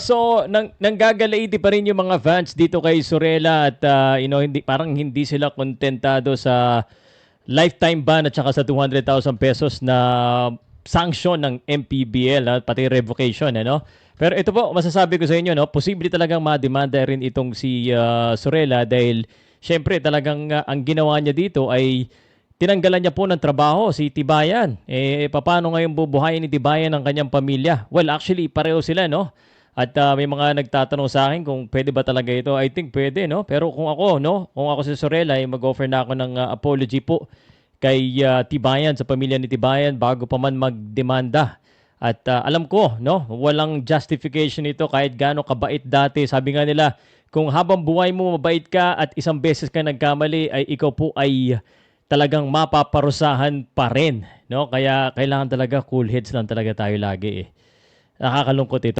So nanggagalaiti pa rin yung mga fans dito kay Sorella at hindi parang hindi sila kontentado sa lifetime ban at saka sa 200,000 pesos na sanction ng MPBL at pati revocation ano. Pero ito po masasabi ko sa inyo no, posible talagang mademanda rin itong si Sorella dahil syempre talagang ang ginawa niya dito ay tinanggalan niya po ng trabaho si Tibayan. Paano ngayon bubuhayin ni Tibayan ang kanyang pamilya? Well, actually, pareho sila, no? At may mga nagtatanong sa akin kung pwede ba talaga ito. I think pwede, no? Pero kung ako, no? Kung ako si Sorella, ay mag-offer na ako ng apology po kay Tibayan, sa pamilya ni Tibayan, bago pa man magdemanda. At alam ko, no? Walang justification ito kahit gaano kabait dati. Sabi nga nila, kung habang buhay mo mabait ka at isang beses ka nagkamali, ay ikaw po ay talagang mapaparusahan pa rin, no? Kaya kailangan talaga cool heads lang talaga tayo lagi eh. Nakakalungkot ito.